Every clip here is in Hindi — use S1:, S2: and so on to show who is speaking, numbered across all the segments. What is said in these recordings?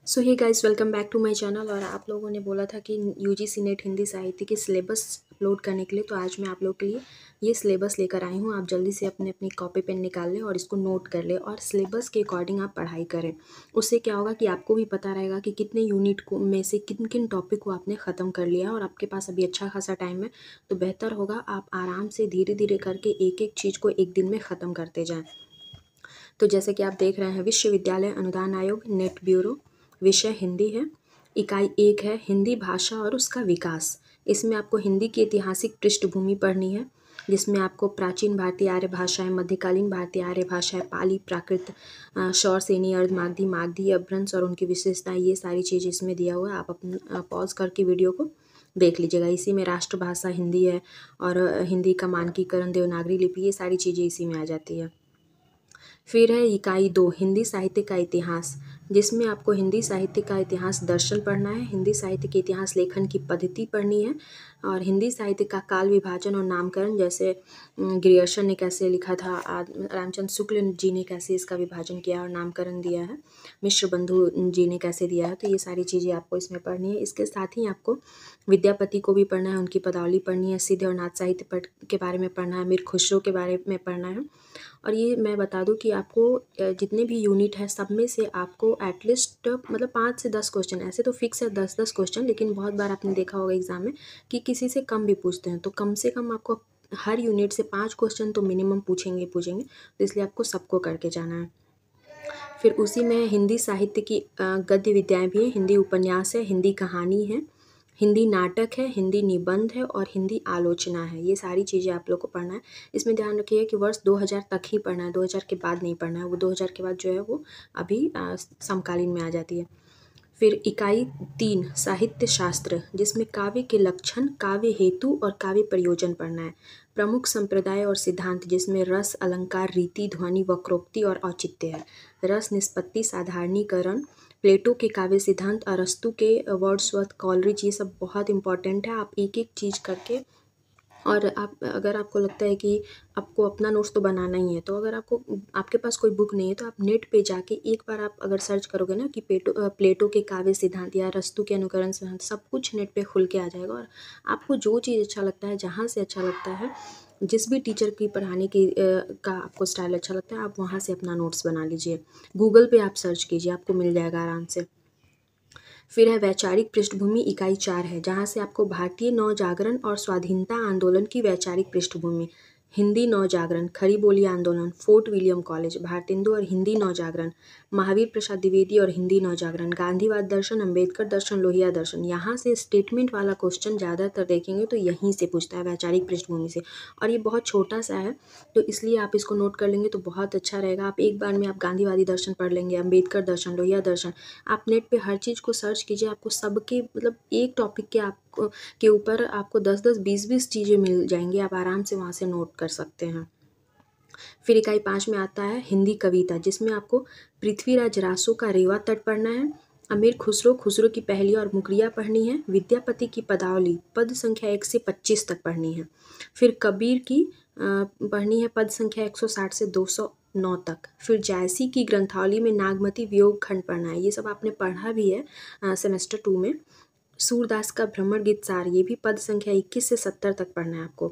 S1: So hey guys, welcome back to my channel. और आप लोगों ने बोला था कि यूजीसी नेट हिंदी साहित्य की सिलेबस अपलोड करने के लिए, तो आज मैं आप लोगों के लिए ये सिलेबस लेकर आई हूँ। आप जल्दी से अपने अपनी कॉपी पेन निकाल लें और इसको नोट कर लें और सिलेबस के अकॉर्डिंग आप पढ़ाई करें। उससे क्या होगा कि आपको भी पता रहेगा कि कितने यूनिट को में से किन किन टॉपिक को आपने ख़त्म कर लिया है और आपके पास अभी अच्छा खासा टाइम है। तो बेहतर होगा आप आराम से धीरे धीरे करके एक एक चीज़ को एक दिन में ख़त्म करते जाएँ। तो जैसे कि आप देख रहे हैं, विश्वविद्यालय अनुदान आयोग नेट ब्यूरो, विषय हिंदी है। इकाई 1 है हिंदी भाषा और उसका विकास। इसमें आपको हिंदी की ऐतिहासिक पृष्ठभूमि पढ़नी है, जिसमें आपको प्राचीन भारतीय आर्य भाषाएं, मध्यकालीन भारतीय आर्य भाषाएं, पाली, प्राकृत, शौर सेनी, अर्धमागधी, मागधी, अपभ्रंश और उनकी विशेषताएं, ये सारी चीज़ इसमें दिया हुआ है। आप अपना पॉज करके वीडियो को देख लीजिएगा। इसी में राष्ट्रभाषा हिंदी है और हिंदी का मानकीकरण, देवनागरी लिपि, ये सारी चीज़ें इसी में आ जाती है। फिर है इकाई 2 हिंदी साहित्य का इतिहास, जिसमें आपको हिंदी साहित्य का इतिहास दर्शन पढ़ना है, हिंदी साहित्य के इतिहास लेखन की पद्धति पढ़नी है और हिंदी साहित्य का काल विभाजन और नामकरण, जैसे ग्रियर्सन ने कैसे लिखा था, रामचंद्र शुक्ल जी ने कैसे इसका विभाजन किया और नामकरण दिया है, मिश्र बंधु जी ने कैसे दिया है। तो ये सारी चीज़ें आपको इसमें पढ़नी है। इसके साथ ही आपको विद्यापति को भी पढ़ना है, उनकी पदावली पढ़नी है, सिद्ध और नाथ साहित्य के बारे में पढ़ना है, मीर खुसरो के बारे में पढ़ना है। और ये मैं बता दूं कि आपको जितने भी यूनिट है सब में से आपको एटलीस्ट मतलब 5 से 10 क्वेश्चन, ऐसे तो फिक्स है 10-10 क्वेश्चन, लेकिन बहुत बार आपने देखा होगा एग्जाम में कि किसी से कम भी पूछते हैं। तो कम से कम आपको हर यूनिट से 5 क्वेश्चन तो मिनिमम पूछेंगे पूछेंगे, तो इसलिए आपको सबको करके जाना है। फिर उसी में हिंदी साहित्य की गद्य विद्याएं भी हैं, हिंदी उपन्यास है, हिंदी कहानी है, हिंदी नाटक है, हिंदी निबंध है और हिंदी आलोचना है। ये सारी चीज़ें आप लोग को पढ़ना है। इसमें ध्यान रखिए कि वर्ष 2000 तक ही पढ़ना है, 2000 के बाद नहीं पढ़ना है। वो 2000 के बाद जो है वो अभी समकालीन में आ जाती है। फिर इकाई 3 साहित्य शास्त्र, जिसमें काव्य के लक्षण, काव्य हेतु और काव्य प्रयोजन पढ़ना है। प्रमुख संप्रदाय और सिद्धांत, जिसमें रस, अलंकार, रीति, ध्वनि, वक्रोक्ति और औचित्य है। रस, निष्पत्ति, साधारणीकरण, प्लेटो के काव्य सिद्धांत, अरस्तु के, वर्ड्सवर्थ, कॉलरिज, ये सब बहुत इंपॉर्टेंट है। आप एक एक चीज़ करके, और आप अगर आपको लगता है कि आपको अपना नोट्स तो बनाना ही है, तो अगर आपके पास कोई बुक नहीं है तो आप नेट पे जाके एक बार आप अगर सर्च करोगे ना कि प्लेटो के काव्य सिद्धांत या अरस्तु के अनुकरण सिद्धांत, सब कुछ नेट पे खुल के आ जाएगा। और आपको जो चीज़ अच्छा लगता है, जहाँ से अच्छा लगता है, जिस भी टीचर की पढ़ाने की का आपको स्टाइल अच्छा लगता है, आप वहाँ से अपना नोट्स बना लीजिए। गूगल पे आप सर्च कीजिए, आपको मिल जाएगा आराम से। फिर है वैचारिक पृष्ठभूमि, इकाई 4 है, जहाँ से आपको भारतीय नवजागरण और स्वाधीनता आंदोलन की वैचारिक पृष्ठभूमि, हिंदी नवजागरण, खड़ी बोली आंदोलन, फोर्ट विलियम कॉलेज, भारतेंदु और हिंदी नवजागरण, महावीर प्रसाद द्विवेदी और हिंदी नवजागरण, गांधीवाद दर्शन, अंबेडकर दर्शन, लोहिया दर्शन। यहाँ से स्टेटमेंट वाला क्वेश्चन ज़्यादातर देखेंगे तो यहीं से पूछता है, वैचारिक पृष्ठभूमि से। और ये बहुत छोटा सा है, तो इसलिए आप इसको नोट कर लेंगे तो बहुत अच्छा रहेगा। आप एक बार में आप गांधीवादी दर्शन पढ़ लेंगे, अंबेडकर दर्शन, लोहिया दर्शन। आप नेट पे हर चीज़ को सर्च कीजिए, आपको सबके मतलब एक टॉपिक के आपको के ऊपर आपको 10-10, 20-20 चीज़ें मिल जाएंगी, आप आराम से वहाँ से नोट कर सकते हैं। फिर इकाई 5 में आता है हिंदी कविता, जिसमें आपको पृथ्वीराज रासो का रेवा तट पढ़ना है, अमीर खुसरो, खुसरो की पहली और मुकरिया पढ़नी है, विद्यापति की पदावली पद संख्या 1 से 25 तक पढ़नी है। फिर कबीर की पढ़नी है पद संख्या 160 से 209 तक। फिर जायसी की ग्रंथावली में नागमती वियोग खंड पढ़ना है, ये सब आपने पढ़ा भी है सेमेस्टर 2 में। सूरदास का भ्रमर गीत सार, ये भी पद संख्या 21 से 70 तक पढ़ना है आपको।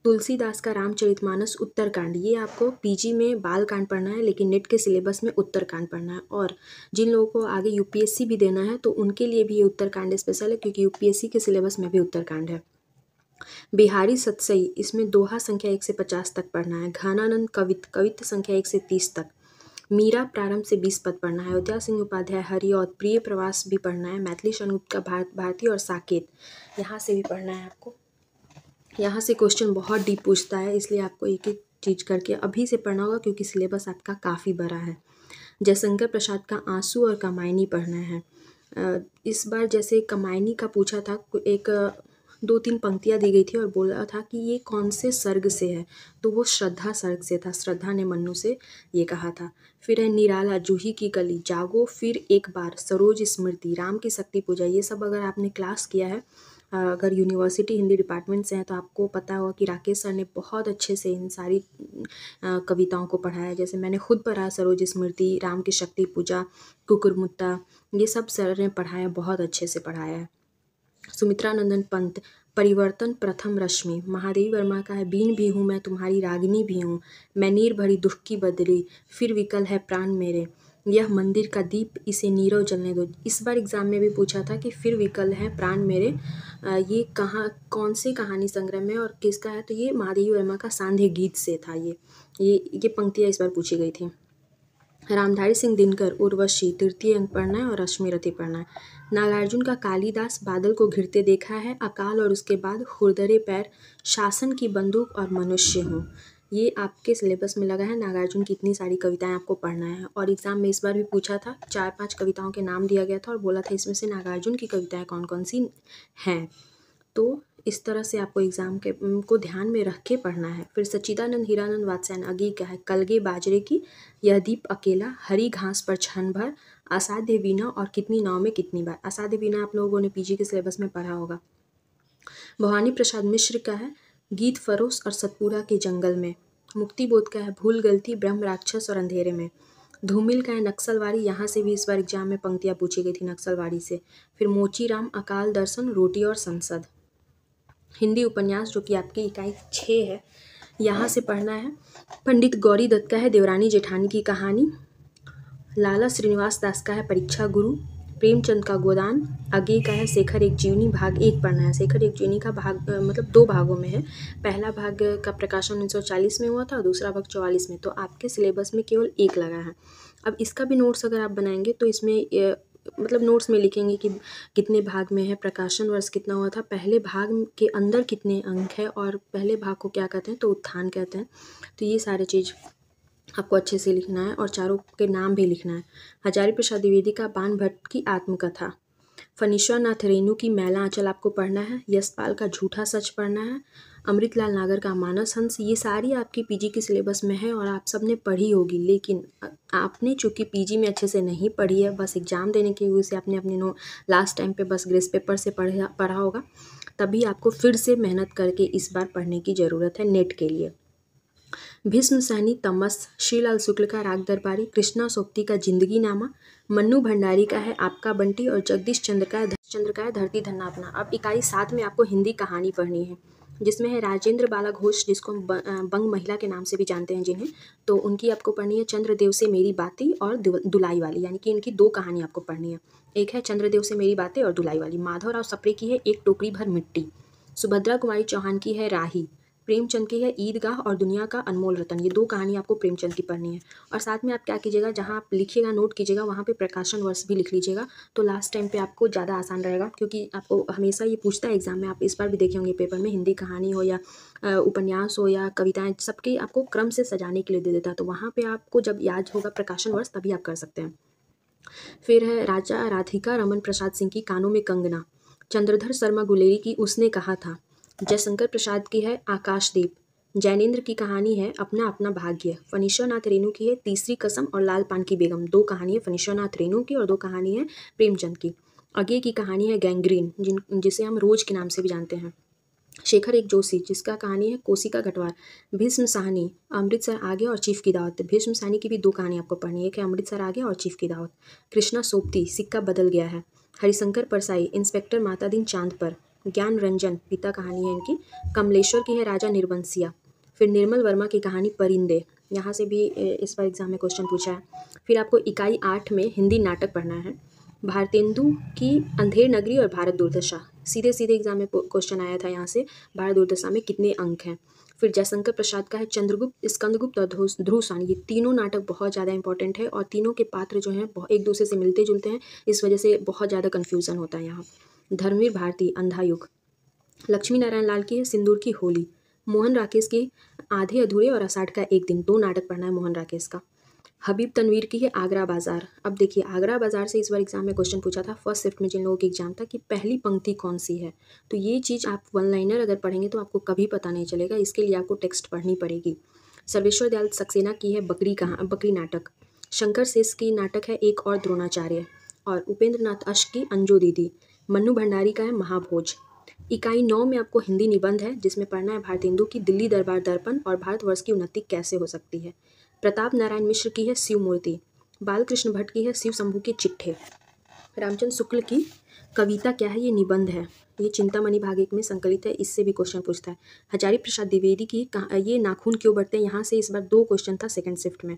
S1: तुलसीदास का रामचरितमानस उत्तरकांड, ये आपको पीजी में बाल कांड पढ़ना है, लेकिन नेट के सिलेबस में उत्तरकांड पढ़ना है। और जिन लोगों को आगे यूपीएससी भी देना है तो उनके लिए भी ये उत्तरकांड स्पेशल है, क्योंकि यूपीएससी के सिलेबस में भी उत्तरकांड है। बिहारी सतसई, इसमें दोहा संख्या 1 से 50 तक पढ़ना है। घनानंद कवित्त संख्या 1 से 30 तक। मीरा प्रारंभ से 20 पद पढ़ना है। अयोध्या सिंह उपाध्याय हरि और प्रिय प्रवास भी पढ़ना है। मैथिली शरणगुप्त का भारती और साकेत, यहाँ से भी पढ़ना है आपको। यहाँ से क्वेश्चन बहुत डीप पूछता है, इसलिए आपको एक एक चीज़ करके अभी से पढ़ना होगा, क्योंकि सिलेबस आपका काफ़ी बड़ा है। जयशंकर प्रसाद का आंसू और कमायनी पढ़ना है। इस बार जैसे कमायनी का पूछा था, एक 2-3 पंक्तियाँ दी गई थी और बोला था कि ये कौन से सर्ग से है, तो वो श्रद्धा सर्ग से था, श्रद्धा ने मन्नू से ये कहा था। फिर है निराला, जूही की कली, जागो फिर एक बार, सरोज स्मृति, राम की शक्ति पूजा, ये सब अगर आपने क्लास किया है अगर यूनिवर्सिटी हिंदी डिपार्टमेंट से हैं तो आपको पता होगा कि राकेश सर ने बहुत अच्छे से इन सारी कविताओं को पढ़ाया। जैसे मैंने खुद पढ़ा सरोज स्मृति, राम की शक्ति पूजा, कुकुरमुत्ता, ये सब सर ने पढ़ाया, बहुत अच्छे से पढ़ाया है। सुमित्रा नंदन पंत, परिवर्तन प्रथम रश्मि। महादेवी वर्मा का है, बीन भी हूँ मैं तुम्हारी रागिनी भी हूँ, मैं नीर भरी दुख की बदली, फिर विकल है प्राण मेरे, यह मंदिर का दीप इसे नीरव जलने दो। इस बार एग्जाम में भी पूछा था कि फिर विकल है प्राण मेरे, ये कहाँ कौन से कहानी संग्रह में और किसका है, तो ये महादेवी वर्मा का सांध्य गीत से था। ये पंक्तियाँ इस बार पूछी गई थी। रामधारी सिंह दिनकर, उर्वशी, तृतीय अंक पढ़ना है और रश्मि रति पढ़ना है। नागार्जुन का कालिदास, बादल को घिरते देखा है, अकाल और उसके बाद खुरदरे पैर, शासन की बंदूक और मनुष्य हूँ। ये आपके सिलेबस में लगा है। नागार्जुन की इतनी सारी कविताएं आपको पढ़ना है और एग्जाम में इस बार भी पूछा था, 4-5 कविताओं के नाम दिया गया था और बोला था इसमें से नागार्जुन की कविताएं कौन कौन सी हैं। तो इस तरह से आपको एग्ज़ाम के को ध्यान में रख के पढ़ना है। फिर सच्चिदानंद हीरानंद वात्स्यायन, आगे क्या है, कलगे बाजरे की, यह दीप अकेला, हरी घास पर क्षण भर, असाध्य वीणा और कितनी नाव में कितनी बार। असाध्य वीणा आप लोगों ने पीजी के सिलेबस में पढ़ा होगा। भवानी प्रसाद मिश्र का है, गीत फरोस और सतपुरा के जंगल में। मुक्ति बोध का है, भूल गलती, ब्रह्म राक्षस और अंधेरे में। धूमिल का है, नक्सलवाड़ी, यहाँ से भी इस बार एग्जाम में पंक्तियाँ पूछी गई थी नक्सलवाड़ी से। फिर मोचीराम, अकाल दर्शन, रोटी और संसद। हिंदी उपन्यास जो कि आपकी इकाई 6 है, यहाँ से पढ़ना है। पंडित गौरी दत्त का है, देवरानी जेठानी की कहानी। लाला श्रीनिवास दास का है, परीक्षा गुरु। प्रेमचंद का गोदान। आगे का है, शेखर एक जीवनी, भाग 1 पढ़ना है। शेखर एक जीवनी का भाग मतलब 2 भागों में है। पहला भाग का प्रकाशन 1940 में हुआ था और दूसरा भाग 44 में। तो आपके सिलेबस में केवल 1 लगा है। अब इसका भी नोट्स अगर आप बनाएंगे तो इसमें मतलब नोट्स में लिखेंगे कि कितने भाग में है, प्रकाशन वर्ष कितना हुआ था, पहले भाग के अंदर कितने अंक है और पहले भाग को क्या कहते हैं, तो उत्थान कहते हैं। तो ये सारी चीज़ आपको अच्छे से लिखना है और चारों के नाम भी लिखना है। हजारी प्रसाद द्विवेदी का बाण भट्ट की आत्मकथा। फणीश्वरनाथ रेणु की मैला आंचल आपको पढ़ना है। यशपाल का झूठा सच पढ़ना है। अमृतलाल नागर का मानस हंस। ये सारी आपकी पीजी के सिलेबस में है और आप सबने पढ़ी होगी, लेकिन आपने चूँकि पीजी में अच्छे से नहीं पढ़ी है, बस एग्ज़ाम देने की वजह से आपने अपने लास्ट टाइम पे बस ग्रेस पेपर से पढ़ा होगा, तभी आपको फिर से मेहनत करके इस बार पढ़ने की ज़रूरत है नेट के लिए। भीष्म सहनी तमस, श्रीलाल शुक्ल का राग दरबारी, कृष्णा सोप्ती का जिंदगी नामा, मन्नू भंडारी का है आपका बंटी और जगदीश चंद्र का है धरती धन्ना अपना। अब इकाई 7 में आपको हिंदी कहानी पढ़नी है, जिसमें है राजेंद्र बाला घोष, जिसको हम बंग महिला के नाम से भी जानते हैं जिन्हें, तो उनकी आपको पढ़नी है चंद्रदेव से मेरी बातें और दुलाई वाली, यानी कि इनकी 2 कहानी आपको पढ़नी है। एक है चंद्रदेव से मेरी बातें और दुलाई वाली। माधवराव सप्रे की है एक टोकरी भर मिट्टी। सुभद्रा कुमारी चौहान की है राही। प्रेमचंद की है ईदगाह और दुनिया का अनमोल रतन। ये 2 कहानी आपको प्रेमचंद की पढ़नी है। और साथ में आप क्या कीजिएगा, जहाँ आप लिखिएगा नोट कीजिएगा वहाँ पे प्रकाशन वर्ष भी लिख लीजिएगा, तो लास्ट टाइम पे आपको ज़्यादा आसान रहेगा, क्योंकि आपको हमेशा ये पूछता है एग्जाम में। आप इस बार भी देखे होंगे पेपर में, हिंदी कहानी हो या उपन्यास हो या कविताएं, सबके आपको क्रम से सजाने के लिए दे देता है, तो वहाँ पर आपको जब याद होगा प्रकाशन वर्ष तभी आप कर सकते हैं। फिर है राजा राधिका रमन प्रसाद सिंह की कानों में कंगना। चंद्रधर शर्मा गुलेरी की उसने कहा था। जयशंकर प्रसाद की है आकाशदीप। जैनेन्द्र की कहानी है अपना अपना भाग्य। फणीश्वरनाथ रेणु की है तीसरी कसम और लाल पान की बेगम। 2 कहानी है फणीश्वरनाथ रेणु की और 2 कहानी है प्रेमचंद की। आगे की कहानी है गैंग्रीन, जिसे हम रोज के नाम से भी जानते हैं। शेखर एक जोशी, जिसका कहानी है कोसी का गठवार। भीष्म साहनी, अमृतसर आगे और चीफ की दावत। भीष्म साहनी की भी 2 कहानी आपको पढ़नी है, एक है अमृतसर आगे और चीफ की दावत। कृष्णा सोप्ती, सिक्का बदल गया है। हरिशंकर परसाई, इंस्पेक्टर माता दिन चांद पर। ज्ञान रंजन, पिता कहानी है इनकी। कमलेश्वर की है राजा निर्बंसिया। फिर निर्मल वर्मा की कहानी परिंदे, यहाँ से भी इस बार एग्जाम में क्वेश्चन पूछा है। फिर आपको इकाई 8 में हिंदी नाटक पढ़ना है। भारतेंदु की अंधेर नगरी और भारत दुर्दशा, सीधे सीधे एग्जाम में क्वेश्चन आया था यहाँ से, भारत दुर्दशा में कितने अंक हैं। फिर जयशंकर प्रसाद का है चंद्रगुप्त, स्कंदगुप्त और ध्रुवसान। ये तीनों नाटक बहुत ज़्यादा इंपॉर्टेंट है और तीनों के पात्र जो हैं एक दूसरे से मिलते जुलते हैं, इस वजह से बहुत ज़्यादा कन्फ्यूज़न होता है यहाँ। धर्मवीर भारती, अंधा युग। लक्ष्मी नारायण लाल की है सिंदूर की होली। मोहन राकेश की आधे अधूरे और आषाढ़ का एक दिन। 2 नाटक पढ़ना है मोहन राकेश का। हबीब तनवीर की है आगरा बाजार। अब देखिए आगरा बाजार से इस बार एग्जाम में क्वेश्चन पूछा था, फर्स्ट शिफ्ट में जिन लोगों की एग्जाम था, कि पहली पंक्ति कौन सी है। तो ये चीज़ आप 1 लाइनर अगर पढ़ेंगे तो आपको कभी पता नहीं चलेगा, इसके लिए आपको टेक्स्ट पढ़नी पड़ेगी। सर्वेश्वर दयाल सक्सेना की है बकरी नाटक। शंकर शेष की नाटक है एक और द्रोणाचार्य। और उपेंद्र नाथ अश्क की अंजो दीदी। मन्नू भंडारी का है महाभोज। इकाई 9 में आपको हिंदी निबंध है, जिसमें पढ़ना है भारतेंदु की दिल्ली दरबार दर्पण और भारतवर्ष की उन्नति कैसे हो सकती है। प्रताप नारायण मिश्र की है शिव मूर्ति। बालकृष्ण भट्ट की है शिव शंभू के चिट्ठे। रामचंद्र शुक्ल की कविता क्या है, ये निबंध है, ये चिंतामणि भाग 1 में संकलित है, इससे भी क्वेश्चन पूछता है। हजारी प्रसाद द्विवेदी की ये नाखून क्यों बढ़ते हैं, यहाँ से इस बार 2 क्वेश्चन था सेकंड शिफ्ट में।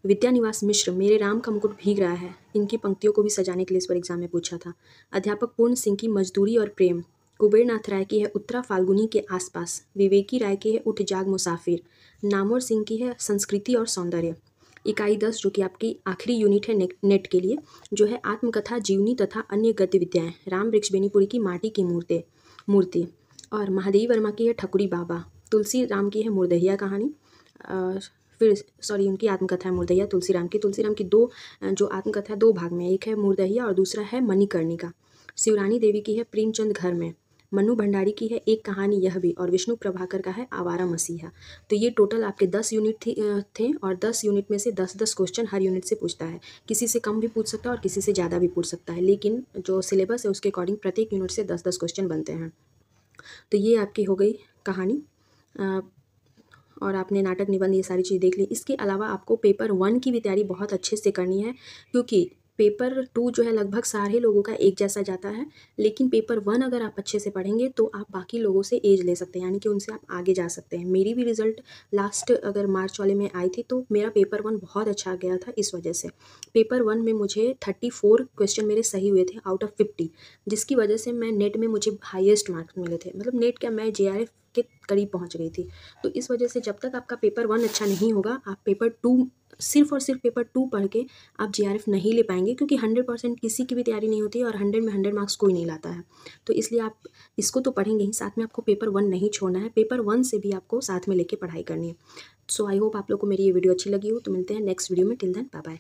S1: विद्यानिवास मिश्र मेरे राम का मुकुट भीग रहा है, इनकी पंक्तियों को भी सजाने के लिए इस बार एग्जाम में पूछा था। अध्यापक पूर्ण सिंह की मजदूरी और प्रेम। कुबेरनाथ राय की है उत्तरा फाल्गुनी के आसपास। विवेकी राय की है उठ जाग मुसाफिर। नामवर सिंह की है संस्कृति और सौंदर्य। इकाई 10 जो कि आपकी आखिरी यूनिट है नेट के लिए, जो है आत्मकथा, जीवनी तथा अन्य गतिविधियाँ। राम वृक्ष बेनीपुरी की माटी की मूर्ति। और महादेवी वर्मा की है ठकुरी बाबा। तुलसी राम की है मुर्दहिया कहानी। उनकी आत्मकथा है मुर्दहिया तुलसीराम की 2 जो आत्मकथा 2 भाग में, एक है मुर्दहिया और दूसरा है मणिकर्णिका। शिवरानी देवी की है प्रेमचंद घर में। मनु भंडारी की है एक कहानी यह भी, और विष्णु प्रभाकर का है आवारा मसीहा। तो ये टोटल आपके 10 यूनिट थे और 10 यूनिट में से 10-10 क्वेश्चन हर यूनिट से पूछता है। किसी से कम भी पूछ सकता है और किसी से ज़्यादा भी पूछ सकता है, लेकिन जो सिलेबस है उसके अकॉर्डिंग प्रत्येक यूनिट से 10-10 क्वेश्चन बनते हैं। तो ये आपकी हो गई कहानी, और आपने नाटक, निबंध, ये सारी चीज़ देख ली। इसके अलावा आपको पेपर 1 की भी तैयारी बहुत अच्छे से करनी है, क्योंकि पेपर 2 जो है लगभग सारे लोगों का एक जैसा जाता है, लेकिन पेपर 1 अगर आप अच्छे से पढ़ेंगे तो आप बाकी लोगों से एज ले सकते हैं, यानी कि उनसे आप आगे जा सकते हैं। मेरी भी रिज़ल्ट लास्ट अगर मार्च वाले में आई थी तो मेरा पेपर 1 बहुत अच्छा गया था इस वजह से। पेपर 1 में मुझे 34 क्वेश्चन मेरे सही हुए थे आउट ऑफ 50, जिसकी वजह से मैं नेट में मुझे हाईएस्ट मार्क्स मिले थे, मतलब नेट क्या, मैं JRF के करीब पहुंच गई थी। तो इस वजह से जब तक आपका पेपर 1 अच्छा नहीं होगा, आप पेपर 2 सिर्फ और सिर्फ पेपर 2 पढ़ के आप JRF नहीं ले पाएंगे, क्योंकि 100% किसी की भी तैयारी नहीं होती है और 100 में 100 मार्क्स कोई नहीं लाता है। तो इसलिए आप इसको तो पढ़ेंगे ही, साथ में आपको पेपर 1 नहीं छोड़ना है, पेपर 1 से भी आपको साथ में लेके पढ़ाई करनी है। सो आई होप आप लोग को मेरी ये वीडियो अच्छी लगी हो। तो मिलते हैं नेक्स्ट वीडियो में, टिल देन बाय बाय।